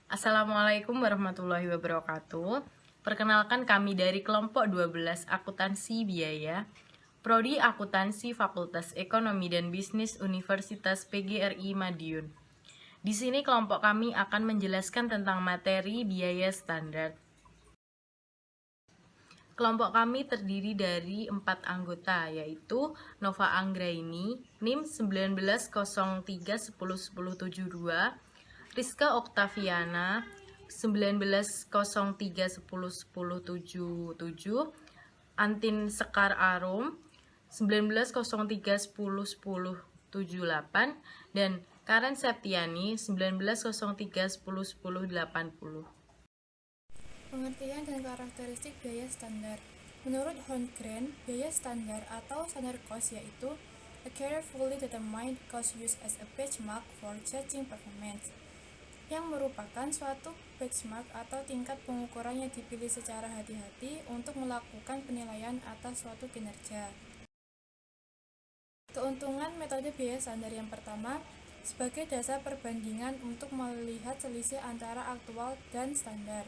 Assalamualaikum warahmatullahi wabarakatuh. Perkenalkan kami dari kelompok 12 Akuntansi Biaya, Prodi Akuntansi Fakultas Ekonomi dan Bisnis Universitas PGRI Madiun. Di sini kelompok kami akan menjelaskan tentang materi biaya standar. Kelompok kami terdiri dari 4 anggota, yaitu Nova Anggraini, NIM 1903111072, Rizka Oktaviana, 1903111077, Antin Sekar Arum, 1903111078, dan Karen Septiani, 1903111080. Pengertian dan karakteristik biaya standar. Menurut Holmgren, biaya standar atau standard cost yaitu a carefully determined cost used as a benchmark for judging performance, yang merupakan suatu benchmark atau tingkat pengukuran yang dipilih secara hati-hati untuk melakukan penilaian atas suatu kinerja. Keuntungan metode biaya standar yang pertama, sebagai dasar perbandingan untuk melihat selisih antara aktual dan standar.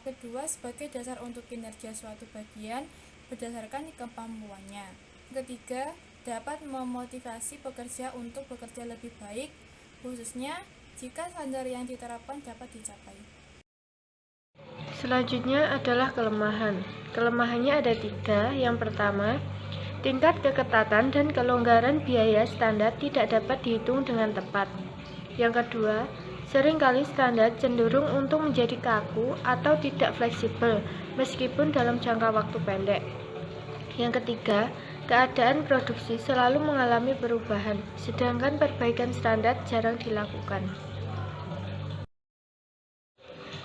Kedua, sebagai dasar untuk kinerja suatu bagian berdasarkan kemampuannya. Ketiga, dapat memotivasi pekerja untuk bekerja lebih baik, khususnya jika standar yang diterapkan dapat dicapai. Selanjutnya adalah kelemahan. Kelemahannya ada 3. Yang pertama, tingkat keketatan dan kelonggaran biaya standar tidak dapat dihitung dengan tepat. Yang kedua, seringkali standar cenderung untuk menjadi kaku atau tidak fleksibel meskipun dalam jangka waktu pendek. Yang ketiga, keadaan produksi selalu mengalami perubahan, sedangkan perbaikan standar jarang dilakukan.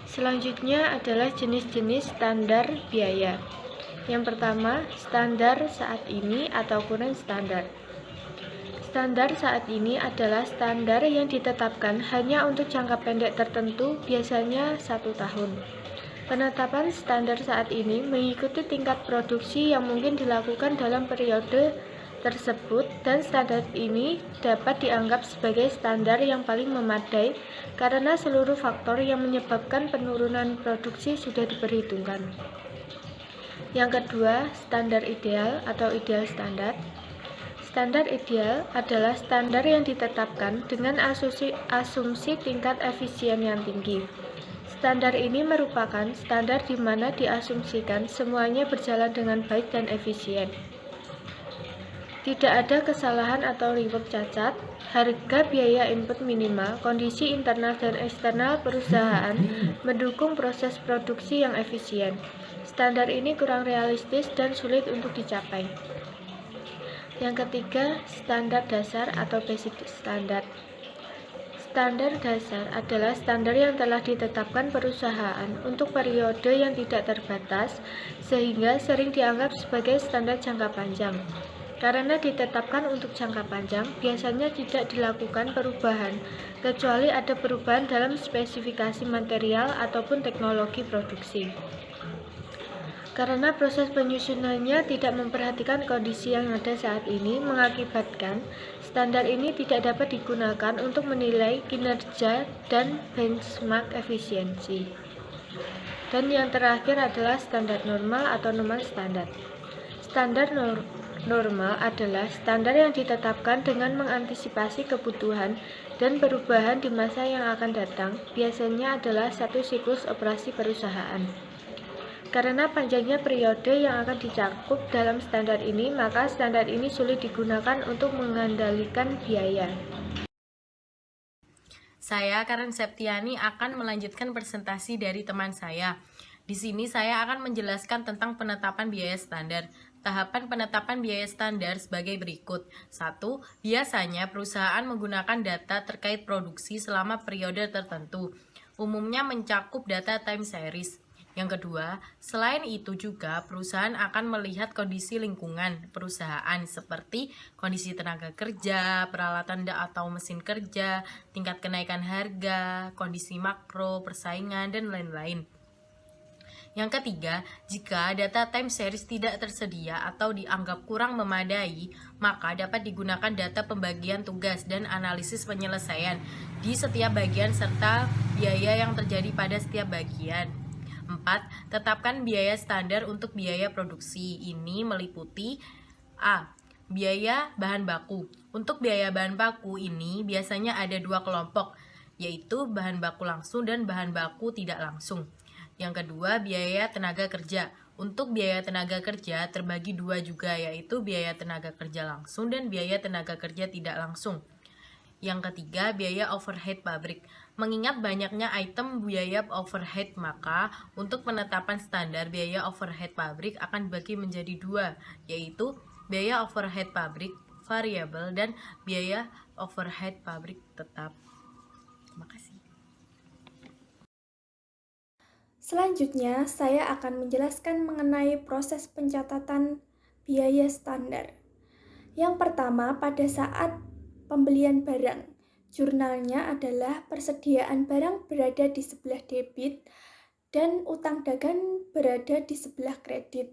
Selanjutnya adalah jenis-jenis standar biaya. Yang pertama, standar saat ini atau current standard. Standar saat ini adalah standar yang ditetapkan hanya untuk jangka pendek tertentu, biasanya 1 tahun. Penetapan standar saat ini mengikuti tingkat produksi yang mungkin dilakukan dalam periode tersebut, dan standar ini dapat dianggap sebagai standar yang paling memadai karena seluruh faktor yang menyebabkan penurunan produksi sudah diperhitungkan. Yang kedua, standar ideal atau ideal standar. Standar ideal adalah standar yang ditetapkan dengan asumsi tingkat efisien yang tinggi. Standar ini merupakan standar di mana diasumsikan semuanya berjalan dengan baik dan efisien. Tidak ada kesalahan atau rework cacat, harga biaya input minimal, kondisi internal dan eksternal perusahaan mendukung proses produksi yang efisien. Standar ini kurang realistis dan sulit untuk dicapai. Yang ketiga, standar dasar atau basic standard. Standar dasar adalah standar yang telah ditetapkan perusahaan untuk periode yang tidak terbatas, sehingga sering dianggap sebagai standar jangka panjang. Karena ditetapkan untuk jangka panjang, biasanya tidak dilakukan perubahan, kecuali ada perubahan dalam spesifikasi material ataupun teknologi produksi. Karena proses penyusunannya tidak memperhatikan kondisi yang ada saat ini, mengakibatkan standar ini tidak dapat digunakan untuk menilai kinerja dan benchmark efisiensi. Dan yang terakhir adalah standar normal atau normal standar. Standar normal adalah standar yang ditetapkan dengan mengantisipasi kebutuhan dan perubahan di masa yang akan datang, biasanya adalah satu siklus operasi perusahaan. Karena panjangnya periode yang akan dicakup dalam standar ini, maka standar ini sulit digunakan untuk mengendalikan biaya. Saya, Karen Septiani, akan melanjutkan presentasi dari teman saya. Di sini saya akan menjelaskan tentang penetapan biaya standar. Tahapan penetapan biaya standar sebagai berikut. 1. Biasanya perusahaan menggunakan data terkait produksi selama periode tertentu. Umumnya mencakup data time series. Yang kedua, selain itu juga perusahaan akan melihat kondisi lingkungan perusahaan seperti kondisi tenaga kerja, peralatan atau mesin kerja, tingkat kenaikan harga, kondisi makro, persaingan, dan lain-lain. Yang ketiga, jika data time series tidak tersedia atau dianggap kurang memadai, maka dapat digunakan data pembagian tugas dan analisis penyelesaian di setiap bagian serta biaya yang terjadi pada setiap bagian. 4. Tetapkan biaya standar untuk biaya produksi. Ini meliputi A. Biaya bahan baku. Untuk biaya bahan baku ini biasanya ada dua kelompok, yaitu bahan baku langsung dan bahan baku tidak langsung. Yang kedua, biaya tenaga kerja. Untuk biaya tenaga kerja terbagi dua juga, yaitu biaya tenaga kerja langsung dan biaya tenaga kerja tidak langsung. Yang ketiga, biaya overhead pabrik. Mengingat banyaknya item biaya overhead, maka untuk penetapan standar biaya overhead pabrik akan dibagi menjadi dua, yaitu biaya overhead pabrik variabel dan biaya overhead pabrik tetap. Terima kasih. Selanjutnya, saya akan menjelaskan mengenai proses pencatatan biaya standar. Yang pertama, pada saat pembelian barang, jurnalnya adalah persediaan barang berada di sebelah debit dan utang dagang berada di sebelah kredit.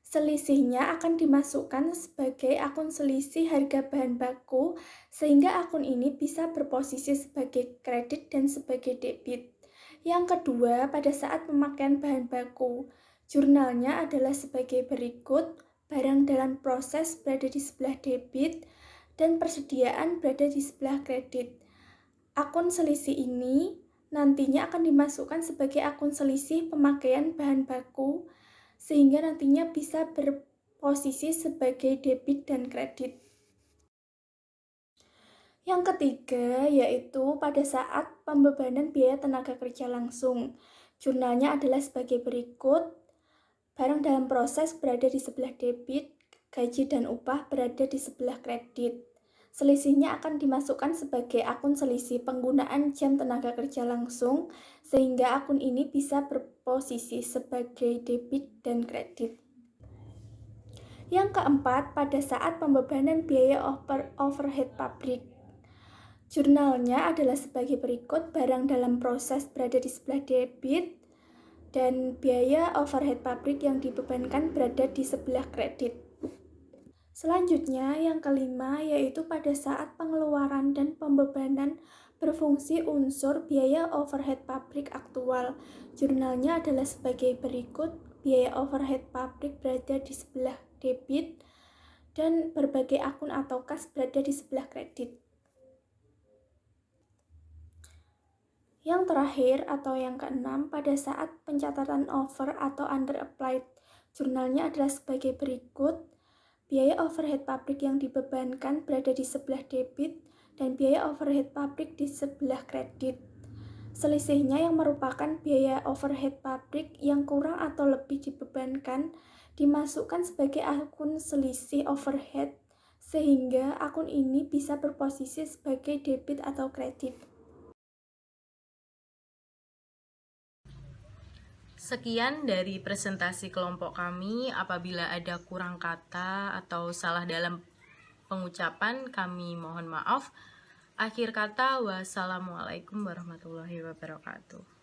Selisihnya akan dimasukkan sebagai akun selisih harga bahan baku, sehingga akun ini bisa berposisi sebagai kredit dan sebagai debit. Yang kedua, pada saat pemakaian bahan baku, jurnalnya adalah sebagai berikut: barang dalam proses berada di sebelah debit dan persediaan berada di sebelah kredit. Akun selisih ini nantinya akan dimasukkan sebagai akun selisih pemakaian bahan baku, sehingga nantinya bisa berposisi sebagai debit dan kredit. Yang ketiga, yaitu pada saat pembebanan biaya tenaga kerja langsung. Jurnalnya adalah sebagai berikut: barang dalam proses berada di sebelah debit, gaji dan upah berada di sebelah kredit. Selisihnya akan dimasukkan sebagai akun selisih penggunaan jam tenaga kerja langsung, sehingga akun ini bisa berposisi sebagai debit dan kredit. Yang keempat, pada saat pembebanan biaya overhead pabrik. Jurnalnya adalah sebagai berikut: barang dalam proses berada di sebelah debit dan biaya overhead pabrik yang dibebankan berada di sebelah kredit. Selanjutnya, yang kelima, yaitu pada saat pengeluaran dan pembebanan berfungsi unsur biaya overhead pabrik aktual. Jurnalnya adalah sebagai berikut: biaya overhead pabrik berada di sebelah debit dan berbagai akun atau kas berada di sebelah kredit. Yang terakhir atau yang keenam, pada saat pencatatan over atau under applied, jurnalnya adalah sebagai berikut: biaya overhead pabrik yang dibebankan berada di sebelah debit dan biaya overhead pabrik di sebelah kredit. Selisihnya yang merupakan biaya overhead pabrik yang kurang atau lebih dibebankan dimasukkan sebagai akun selisih overhead, sehingga akun ini bisa berposisi sebagai debit atau kredit. Sekian dari presentasi kelompok kami. Apabila ada kurang kata atau salah dalam pengucapan, kami mohon maaf. Akhir kata, wassalamualaikum warahmatullahi wabarakatuh.